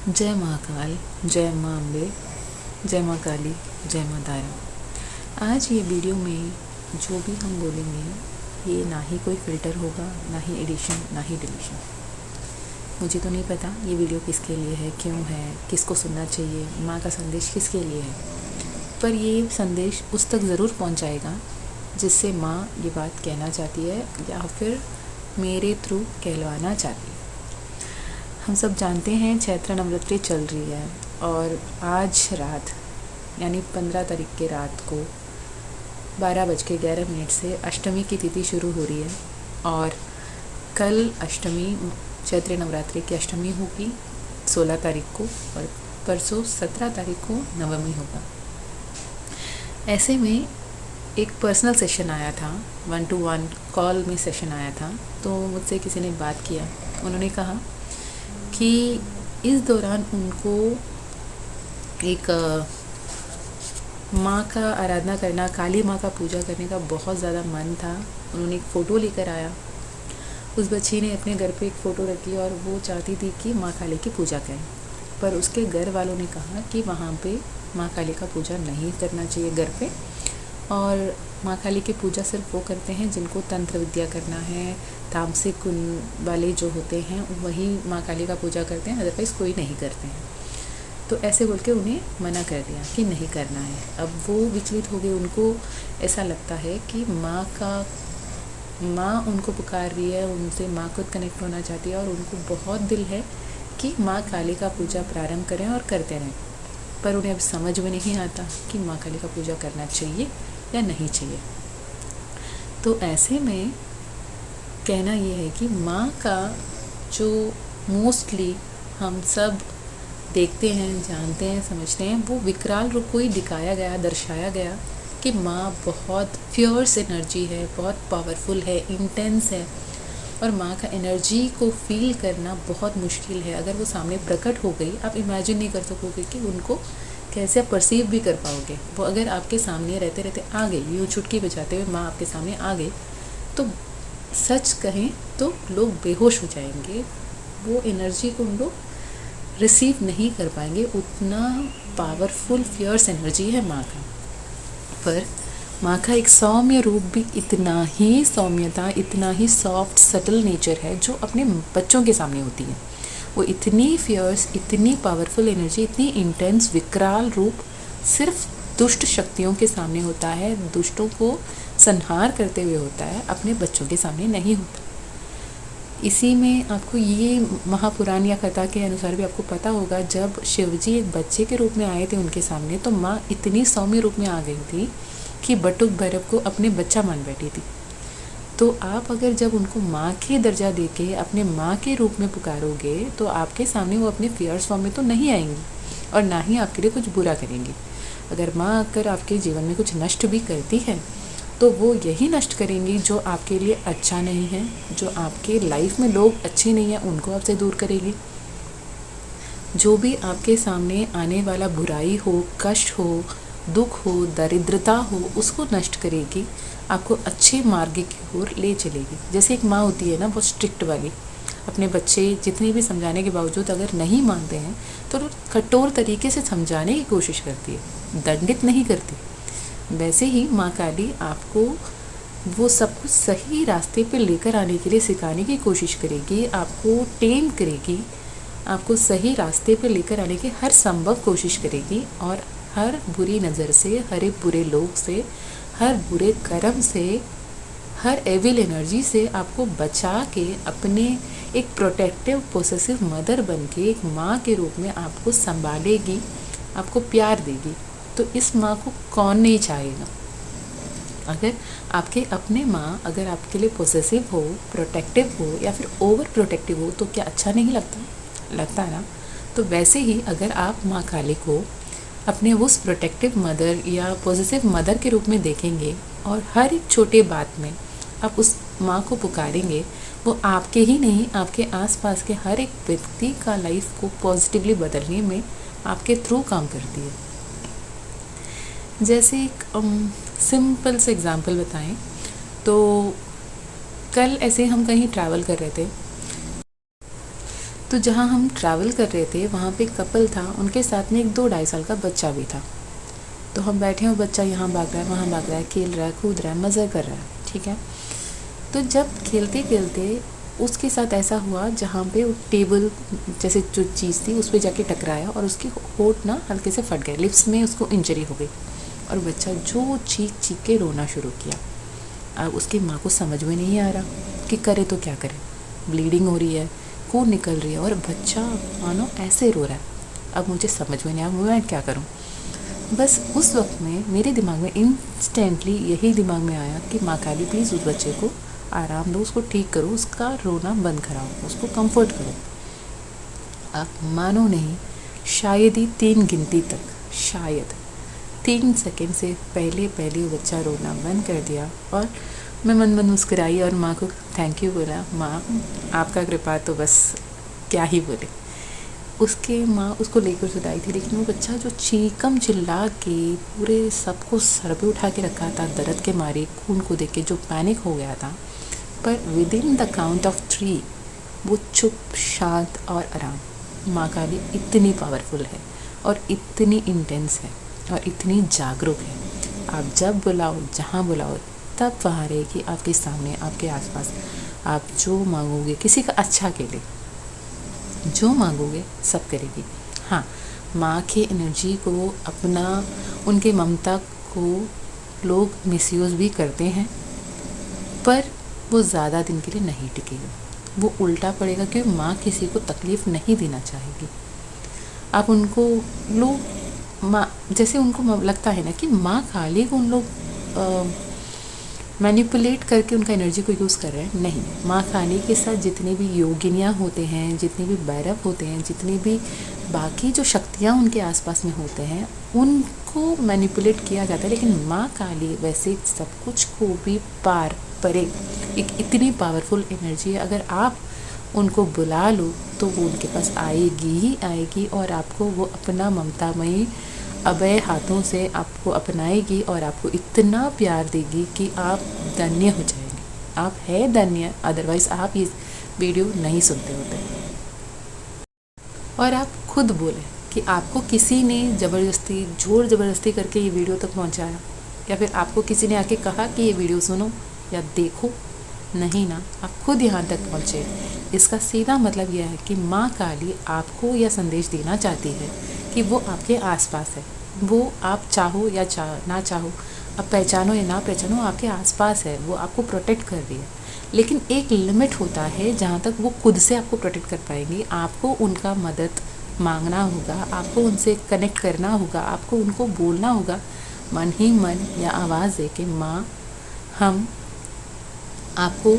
जय महाकाल, जय माँ अम्बे, जय माँ काली, जय माँ तारा। आज ये वीडियो में जो भी हम बोलेंगे ये ना ही कोई फ़िल्टर होगा, ना ही एडिशन, ना ही डिलीशन। मुझे तो नहीं पता ये वीडियो किसके लिए है, क्यों है, किसको सुनना चाहिए, माँ का संदेश किसके लिए है। पर ये संदेश उस तक ज़रूर पहुँचाएगा जिससे माँ ये बात कहना चाहती है या फिर मेरे थ्रू कहलवाना चाहती है। हम सब जानते हैं चैत्र नवरात्रि चल रही है और आज रात यानी 15 तारीख के रात को 12:11 से अष्टमी की तिथि शुरू हो रही है और कल अष्टमी चैत्र नवरात्रि की अष्टमी होगी 16 तारीख को और परसों 17 तारीख को नवमी होगा। ऐसे में एक पर्सनल सेशन आया था, 1-to-1 कॉल में सेशन आया था। तो मुझसे किसी ने बात किया, उन्होंने कहा कि इस दौरान उनको एक माँ का आराधना करना, काली माँ का पूजा करने का बहुत ज़्यादा मन था। उन्होंने एक फ़ोटो लेकर आया, उस बच्ची ने अपने घर पे एक फ़ोटो रखी और वो चाहती थी कि माँ काली की पूजा करें, पर उसके घर वालों ने कहा कि वहाँ पे माँ काली का पूजा नहीं करना चाहिए घर पे, और माँ काली की पूजा सिर्फ वो करते हैं जिनको तंत्र विद्या करना है, तामसिक गुण वाले जो होते हैं वही माँ काली का पूजा करते हैं, अदरवाइज़ कोई नहीं करते हैं। तो ऐसे बोल के उन्हें मना कर दिया कि नहीं करना है। अब वो विचलित हो गए, उनको ऐसा लगता है कि माँ उनको पुकार रही है, उनसे माँ खुद कनेक्ट होना चाहती है और उनको बहुत दिल है कि माँ काली का पूजा प्रारंभ करें और करते रहें। पर उन्हें अब समझ में नहीं आता कि माँ काली का पूजा करना चाहिए या नहीं चाहिए। तो ऐसे में कहना ये है कि माँ का जो मोस्टली हम सब देखते हैं, जानते हैं, समझते हैं, वो विकराल रूप को ही दिखाया गया, दर्शाया गया कि माँ बहुत फियर्स एनर्जी है, बहुत पावरफुल है, इंटेंस है और माँ का एनर्जी को फील करना बहुत मुश्किल है। अगर वो सामने प्रकट हो गई, आप इमेजिन नहीं कर सकोगे कि उनको कैसे आप परसीव भी कर पाओगे। वो अगर आपके सामने रहते रहते आ गई, यूँ चुटकी बजाते हुए माँ आपके सामने आ गई, तो सच कहें तो लोग बेहोश हो जाएंगे। वो एनर्जी को उन लोग रिसीव नहीं कर पाएंगे, उतना पावरफुल फियर्स एनर्जी है माँ का। पर माँ का एक सौम्य रूप भी इतना ही सौम्यता, इतना ही सॉफ्ट सटल नेचर है जो अपने बच्चों के सामने होती है। वो इतनी फियर्स, इतनी पावरफुल एनर्जी, इतनी इंटेंस विकराल रूप सिर्फ दुष्ट शक्तियों के सामने होता है, दुष्टों को संहार करते हुए होता है, अपने बच्चों के सामने नहीं होता। इसी में आपको ये महापुराण या कथा के अनुसार भी आपको पता होगा, जब शिवजी एक बच्चे के रूप में आए थे उनके सामने, तो माँ इतनी सौम्य रूप में आ गई थी कि बटुक भैरव को अपने बच्चा मान बैठी थी। तो आप अगर जब उनको माँ के दर्जा देके अपने माँ के रूप में पुकारोगे तो आपके सामने वो अपने फियर्स फॉर्म में तो नहीं आएंगी और ना ही आपके लिए कुछ बुरा करेंगी। अगर माँ अगर आपके जीवन में कुछ नष्ट भी करती है तो वो यही नष्ट करेंगी जो आपके लिए अच्छा नहीं है, जो आपके लाइफ में लोग अच्छे नहीं हैं उनको आपसे दूर करेगी। जो भी आपके सामने आने वाला बुराई हो, कष्ट हो, दुख हो, दरिद्रता हो, उसको नष्ट करेगी, आपको अच्छे मार्ग की ओर ले चलेगी। जैसे एक माँ होती है ना, बहुत स्ट्रिक्ट वाली, अपने बच्चे जितने भी समझाने के बावजूद अगर नहीं मानते हैं तो कठोर तरीके से समझाने की कोशिश करती है, दंडित नहीं करती। वैसे ही माँ काली आपको वो सब कुछ सही रास्ते पे लेकर आने के लिए सिखाने की कोशिश करेगी, आपको टेम करेगी, आपको सही रास्ते पे लेकर आने की हर संभव कोशिश करेगी और हर बुरी नज़र से, हर एक बुरे लोग से, हर बुरे कर्म से, हर एविल एनर्जी से आपको बचा के अपने एक प्रोटेक्टिव पोसेसिव मदर बन के एक माँ के रूप में आपको संभालेगी, आपको प्यार देगी। तो इस माँ को कौन नहीं चाहेगा। अगर आपके अपने माँ अगर आपके लिए पोसेसिव हो, प्रोटेक्टिव हो या फिर ओवर प्रोटेक्टिव हो तो क्या अच्छा नहीं लगता है ना। तो वैसे ही अगर आप माँ काली को अपने उस प्रोटेक्टिव मदर या पॉजिटिव मदर के रूप में देखेंगे और हर एक छोटे बात में आप उस माँ को पुकारेंगे, वो आपके ही नहीं आपके आसपास के हर एक व्यक्ति का लाइफ को पॉजिटिवली बदलने में आपके थ्रू काम करती है। जैसे एक सिंपल से एग्जांपल बताएं तो कल ऐसे हम कहीं ट्रैवल कर रहे थे तो जहाँ हम ट्रैवल कर रहे थे वहाँ पे कपल था, उनके साथ में एक 2-2.5 साल का बच्चा भी था। तो हम बैठे हैं, बच्चा यहाँ भाग रहा है, वहाँ भाग रहा है, खेल रहा है, कूद रहा है, मज़े कर रहा है, ठीक है। तो जब खेलते खेलते उसके साथ ऐसा हुआ जहाँ पे वो टेबल जैसे जो चीज़ थी उस पर जाके टकराया और उसके होंठ ना हल्के से फट गए, लिप्स में उसको इंजरी हो गई और बच्चा जो चीख चीख के रोना शुरू किया। अब उसकी माँ को समझ में नहीं आ रहा कि करे तो क्या करे, ब्लीडिंग हो रही है, खून निकल रही है और बच्चा मानो ऐसे रो रहा है। अब मुझे समझ में नहीं आया मैं क्या करूँ। बस उस वक्त में मेरे दिमाग में इंस्टेंटली यही दिमाग में आया कि माँ काली प्लीज़ उस बच्चे को आराम दो, उसको ठीक करो, उसका रोना बंद कराओ, उसको कंफर्ट करो। आप मानो नहीं, शायद ही 3 गिनती तक, शायद 3 सेकंड से पहले पहले वो बच्चा रोना बंद कर दिया और मैं मन मन मुस्कुराई और माँ को थैंक यू बोला। माँ आपका कृपा तो बस क्या ही बोले। उसके माँ उसको लेकर सुलाई थी, लेकिन वो बच्चा जो चीकम चिल्ला के पूरे सबको सर पे उठा के रखा था दर्द के मारे, खून को देख के जो पैनिक हो गया था, पर with in the count of 3 वो चुप, शांत और आराम। माँ काली इतनी पावरफुल है और इतनी इंटेंस है और इतनी जागरूक है। आप जब बुलाओ, जहाँ बुलाओ, तब वहाँ रहेगी आपके सामने, आपके आसपास। आप जो मांगोगे, किसी का अच्छा के लिए जो मांगोगे सब करेगी। हाँ, माँ की एनर्जी को अपना, उनके ममता को लोग मिसयूज़ भी करते हैं, पर वो ज़्यादा दिन के लिए नहीं टिकेगा, वो उल्टा पड़ेगा, क्योंकि माँ किसी को तकलीफ़ नहीं देना चाहेगी। आप उनको लोग माँ जैसे उनको लगता है ना कि माँ काली को उन लोग मैनिपुलेट करके उनका एनर्जी को यूज़ कर रहे हैं, नहीं। माँ काली के साथ जितने भी योगिनियाँ होते हैं, जितने भी भैरव होते हैं, जितने भी बाकी जो शक्तियाँ उनके आसपास में होते हैं, उनको मैनिपुलेट किया जाता है, लेकिन माँ काली वैसे सब कुछ को भी पार परे एक इतनी पावरफुल एनर्जी है। अगर आप उनको बुला लो तो वो उनके पास आएगी ही आएगी और आपको वो अपना ममतामयी अभय हाथों से आपको अपनाएगी और आपको इतना प्यार देगी कि आप धन्य हो जाएंगे। आप है धन्य, अदरवाइज़ आप ये वीडियो नहीं सुनते होते। और आप खुद बोलें कि आपको किसी ने ज़बरदस्ती, ज़ोर ज़बरदस्ती करके ये वीडियो तक पहुंचाया, या फिर आपको किसी ने आके कहा कि ये वीडियो सुनो या देखो, नहीं ना, आप खुद यहाँ तक पहुँचे। इसका सीधा मतलब यह है कि माँ काली आपको यह संदेश देना चाहती है कि वो आपके आसपास है। वो आप चाहो या ना चाहो, आप पहचानो या ना पहचानो, आपके आसपास है, वो आपको प्रोटेक्ट कर रही है। लेकिन एक लिमिट होता है जहाँ तक वो खुद से आपको प्रोटेक्ट कर पाएंगी। आपको उनका मदद मांगना होगा, आपको उनसे कनेक्ट करना होगा, आपको उनको बोलना होगा मन ही मन या आवाज़ दे के, माँ हम आपको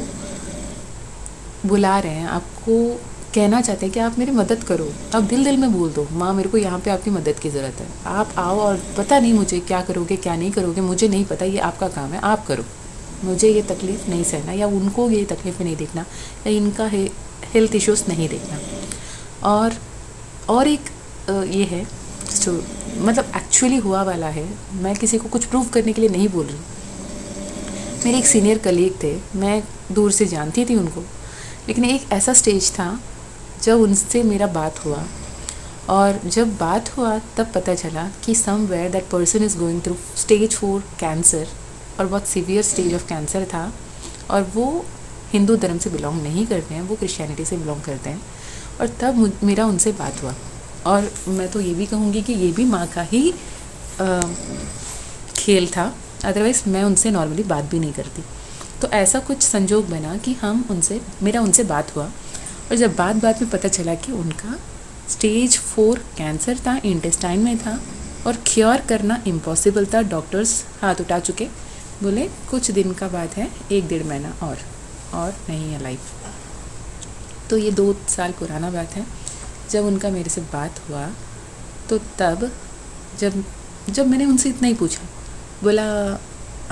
बुला रहे हैं, आपको कहना चाहते हैं कि आप मेरी मदद करो। आप दिल दिल में बोल दो, माँ मेरे को यहाँ पे आपकी मदद की ज़रूरत है, आप आओ। और पता नहीं मुझे क्या करोगे क्या नहीं करोगे, मुझे नहीं पता, ये आपका काम है, आप करो। मुझे ये तकलीफ़ नहीं सहना, या उनको ये तकलीफ़ नहीं देखना, या इनका हेल्थ इश्यूज़ नहीं देखना। और एक ये है जो मतलब एक्चुअली हुआ वाला है, मैं किसी को कुछ प्रूव करने के लिए नहीं बोल रही। मेरे एक सीनियर कलीग थे, मैं दूर से जानती थी उनको, लेकिन एक ऐसा स्टेज था जब उनसे मेरा बात हुआ, और जब बात हुआ तब पता चला कि somewhere that person is going through stage 4 cancer, और बहुत सीवियर स्टेज ऑफ कैंसर था। और वो हिंदू धर्म से बिलोंग नहीं करते हैं, वो क्रिश्चियनिटी से बिलोंग करते हैं। और तब मेरा उनसे बात हुआ, और मैं तो ये भी कहूँगी कि ये भी माँ का ही खेल था, अदरवाइज़ मैं उनसे नॉर्मली बात भी नहीं करती। तो ऐसा कुछ संजोग बना कि मेरा उनसे बात हुआ, और जब बात में पता चला कि उनका स्टेज 4 कैंसर था, इंटेस्टाइन में था, और क्योर करना इम्पॉसिबल था। डॉक्टर्स हाथ उठा चुके, बोले कुछ दिन का बात है, 1-1.5 महीना और नहीं है लाइफ। तो ये 2 साल पुराना बात है। जब उनका मेरे से बात हुआ तो तब जब मैंने उनसे इतना ही पूछा, बोला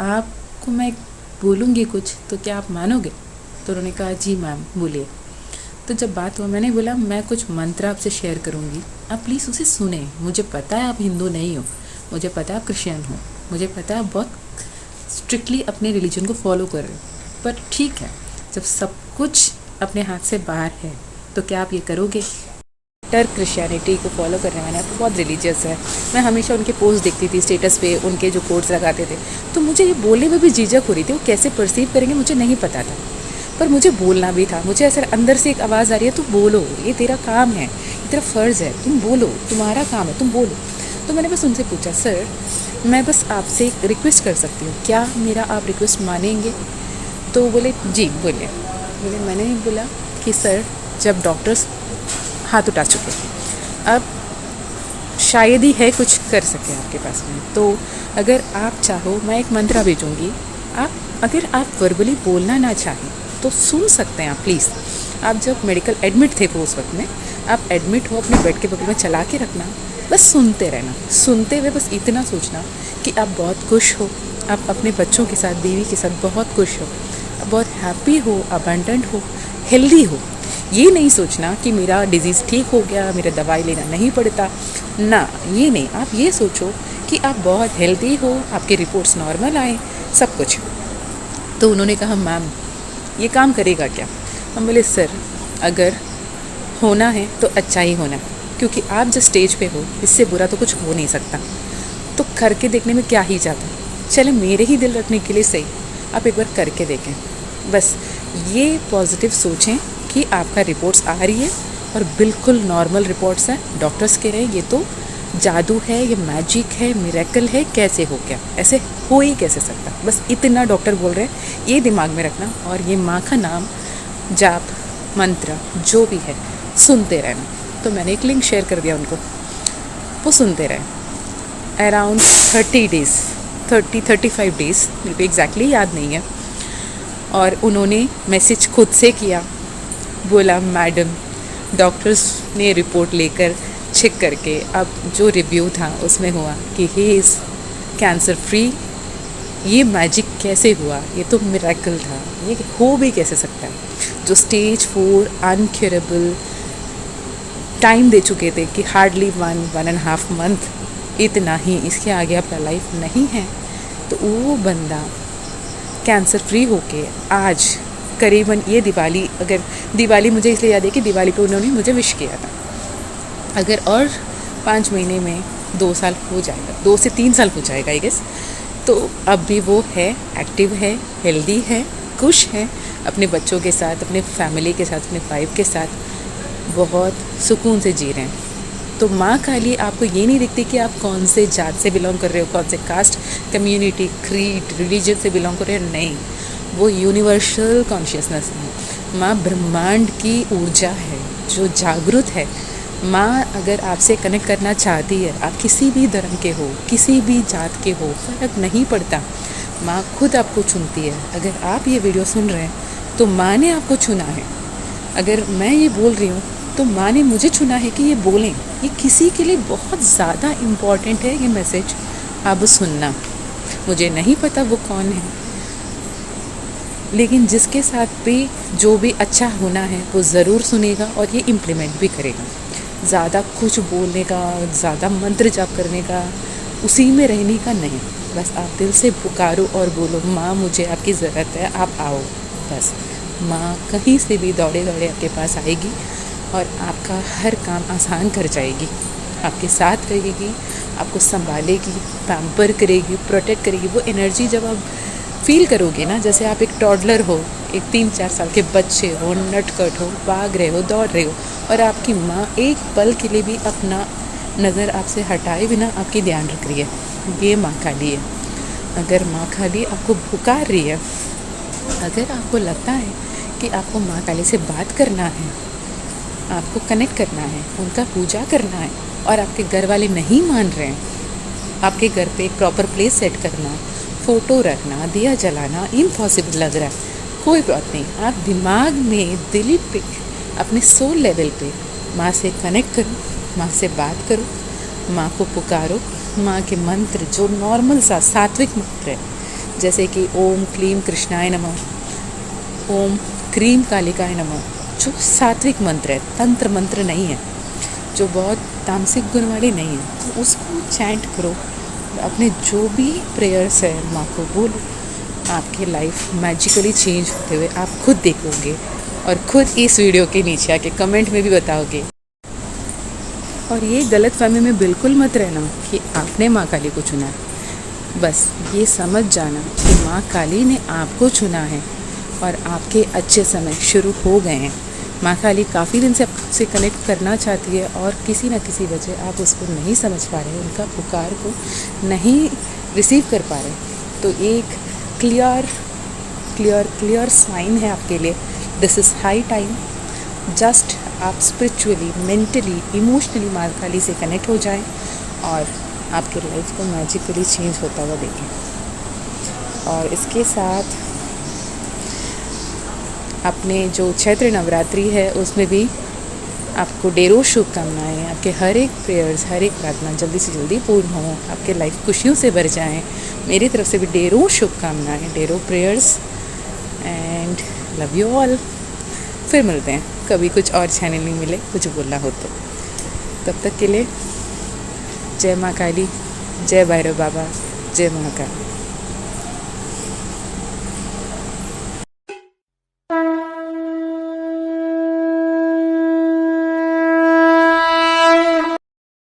आपको मैं बोलूँगी कुछ तो क्या आप मानोगे? तो उन्होंने कहा जी मैम बोलिए। तो जब बात हुआ, मैंने बोला मैं कुछ मंत्र आपसे शेयर करूँगी, आप प्लीज़ उसे सुने। मुझे पता है आप हिंदू नहीं हो, मुझे पता है आप क्रिश्चियन हो, मुझे पता है आप बहुत स्ट्रिक्टली अपने रिलीजन को फॉलो कर रहे हो, पर ठीक है, जब सब कुछ अपने हाथ से बाहर है तो क्या आप ये करोगे? टर क्रिश्चियनिटी को फॉलो करने वाले हैं, बहुत रिलीजियस है। मैं हमेशा उनके पोस्ट देखती थी स्टेटस पे, उनके जो कोट्स लगाते थे, तो मुझे ये बोलने में भी झिझक हो रही थी। वो कैसे परसीव करेंगे मुझे नहीं पता था, पर मुझे बोलना भी था। मुझे ऐसा अंदर से एक आवाज़ आ रही है, तुम बोलो, ये तेरा काम है, ये तेरा फ़र्ज़ है, तुम बोलो, तुम्हारा काम है, तुम बोलो। तो मैंने बस उनसे पूछा, सर मैं बस आपसे एक रिक्वेस्ट कर सकती हूँ, क्या मेरा आप रिक्वेस्ट मानेंगे? तो बोले जी बोलिए। मैंने बोला कि सर, जब डॉक्टर्स हाथ उठा चुके, अब शायद ही है कुछ कर सके आपके पास में, तो अगर आप चाहो मैं एक मंत्र भेजूँगी, आप अगर आप वर्बली बोलना ना चाहें तो सुन सकते हैं आप प्लीज़। आप जब मेडिकल एडमिट थे वो उस वक्त में, आप एडमिट हो, अपने बेड के बगल में चला के रखना, बस सुनते रहना। सुनते हुए बस इतना सोचना कि आप बहुत खुश हो, आप अपने बच्चों के साथ, बीवी के साथ बहुत खुश हो, आप बहुत हैप्पी हो, अबंडेंट हो, हेल्दी हो। ये नहीं सोचना कि मेरा डिजीज़ ठीक हो गया, मेरा दवाई लेना नहीं पड़ता ना, ये नहीं। आप ये सोचो कि आप बहुत हेल्दी हो, आपके रिपोर्ट्स नॉर्मल आए, सब कुछ। तो उन्होंने कहा, मैम ये काम करेगा क्या? हम बोले, सर अगर होना है तो अच्छा ही होना, क्योंकि आप जिस स्टेज पे हो इससे बुरा तो कुछ हो नहीं सकता, तो करके देखने में क्या ही जाता। चले मेरे ही दिल रखने के लिए सही, आप एक बार करके देखें। बस ये पॉजिटिव सोचें कि आपका रिपोर्ट्स आ रही है और बिल्कुल नॉर्मल रिपोर्ट्स हैं। डॉक्टर्स कह रहे हैं ये तो जादू है, ये मैजिक है, मिरेकल है, कैसे हो गया, ऐसे हो ही कैसे सकता। बस इतना डॉक्टर बोल रहे हैं, ये दिमाग में रखना, और ये माँ का नाम, जाप, मंत्र जो भी है सुनते रहना। तो मैंने एक लिंक शेयर कर दिया उनको, वो सुनते रहे अराउंड 35 डेज़, मेरे को एग्जैक्टली याद नहीं है। और उन्होंने मैसेज खुद से किया, बोला मैडम डॉक्टर्स ने रिपोर्ट लेकर चेक करके अब जो रिव्यू था उसमें हुआ कि ही इज़ कैंसर फ्री। ये मैजिक कैसे हुआ, ये तो मिरेकल था, ये हो भी कैसे सकता है। जो स्टेज 4 अनक्योरेबल टाइम दे चुके थे कि हार्डली 1.5 मंथ, इतना ही, इसके आगे आपका लाइफ नहीं है, तो वो बंदा कैंसर फ्री होके आज करीबन, ये दिवाली, अगर दिवाली मुझे इसलिए याद है कि दिवाली पे उन्होंने मुझे विश किया था, अगर और 5 महीने में 2 साल हो जाएगा, 2 से 3 साल हो जाएगा आई गेस, तो अब भी वो है, एक्टिव है, हेल्दी है, खुश है, अपने बच्चों के साथ, अपने फैमिली के साथ, अपने वाइफ के साथ बहुत सुकून से जी रहे हैं। तो माँ काली आपको ये नहीं दिखती कि आप कौन से जात से बिलोंग कर रहे हो, कौन से कास्ट, कम्युनिटी, क्रीड, रिलीजन से बिलोंग कर रहे हो, नहीं, वो यूनिवर्सल कॉन्शियसनेस है। माँ ब्रह्मांड की ऊर्जा है जो जागरूक है। माँ अगर आपसे कनेक्ट करना चाहती है, आप किसी भी धर्म के हो, किसी भी जात के हो, फ़र्क नहीं पड़ता, माँ खुद आपको चुनती है। अगर आप ये वीडियो सुन रहे हैं तो माँ ने आपको चुना है। अगर मैं ये बोल रही हूँ तो माँ ने मुझे चुना है कि ये बोलें। ये किसी के लिए बहुत ज़्यादा इम्पॉर्टेंट है, ये मैसेज अब सुनना। मुझे नहीं पता वो कौन है, लेकिन जिसके साथ भी जो भी अच्छा होना है वो ज़रूर सुनेगा और ये इम्प्लीमेंट भी करेगा। ज़्यादा कुछ बोलने का, ज़्यादा मंत्र जाप करने का, उसी में रहने का नहीं। बस आप दिल से पुकारो और बोलो, माँ मुझे आपकी ज़रूरत है, आप आओ। बस माँ कहीं से भी दौड़े दौड़े आपके पास आएगी और आपका हर काम आसान कर जाएगी, आपके साथ रहेगी, आपको संभालेगी, पैम्पर करेगी, प्रोटेक्ट करेगी। वो एनर्जी जब आप फील करोगे ना, जैसे आप एक टॉडलर हो, एक 3-4 साल के बच्चे हो, नटखट हो, भाग रहे हो, दौड़ रहे हो, और आपकी माँ एक पल के लिए भी अपना नज़र आपसे हटाए बिना आपकी ध्यान रख रही है। ये माँ काली है। अगर माँ काली आपको पुकार रही है, अगर आपको लगता है कि आपको माँ काली से बात करना है, आपको कनेक्ट करना है, उनका पूजा करना है, और आपके घर वाले नहीं मान रहे हैं, आपके घर पे एक प्रॉपर प्लेस सेट करना, फ़ोटो रखना, दिया जलाना इम्पॉसिबल लग रहा है, कोई बात नहीं। आप दिमाग में, दिल पे, अपने सोल लेवल पे माँ से कनेक्ट करो, माँ से बात करो, माँ को पुकारो। माँ के मंत्र जो नॉर्मल सा सात्विक मंत्र है, जैसे कि ओम क्लीम कृष्णाय नमः, ओम क्रीम कालिकाय नमः, जो सात्विक मंत्र है, तंत्र मंत्र नहीं है, जो बहुत तामसिक गुण वाले नहीं है, तो उसको चैंट करो। अपने जो भी प्रेयर्स है माँ को बोलो। आपकी लाइफ मैजिकली चेंज होते हुए आप खुद देखोगे और खुद इस वीडियो के नीचे आके कमेंट में भी बताओगे। और ये गलतफहमी में बिल्कुल मत रहना कि आपने माँ काली को चुना है। बस ये समझ जाना कि माँ काली ने आपको चुना है और आपके अच्छे समय शुरू हो गए हैं। माँ काली काफ़ी दिन से आपसे कनेक्ट करना चाहती है और किसी न किसी वजह आप उसको नहीं समझ पा रहे, उनका पुकार को नहीं रिसीव कर पा रहे। तो एक क्लियर साइन है आपके लिए। This is high time. Just आप स्पिरिचुअली, मेंटली, इमोशनली माँ काली से कनेक्ट हो जाएं और आपके लाइफ को मैजिकली चेंज होता हुआ देखें। और इसके साथ अपने जो चैत्र नवरात्रि है उसमें भी आपको ढेरों शुभकामनाएँ। आपके हर एक प्रेयर्स, हर एक प्रार्थना जल्दी से जल्दी पूर्ण हो, आपके लाइफ खुशियों से भर जाएं। मेरी तरफ से भी ढेरों शुभकामनाएँ, ढेरों prayers and love you all. फिर मिलते हैं कभी कुछ और चैनल में मिले, कुछ बोलना हो तो। तब तक के लिए जय माँ काली, जय भैरव बाबा, जय महाकाल।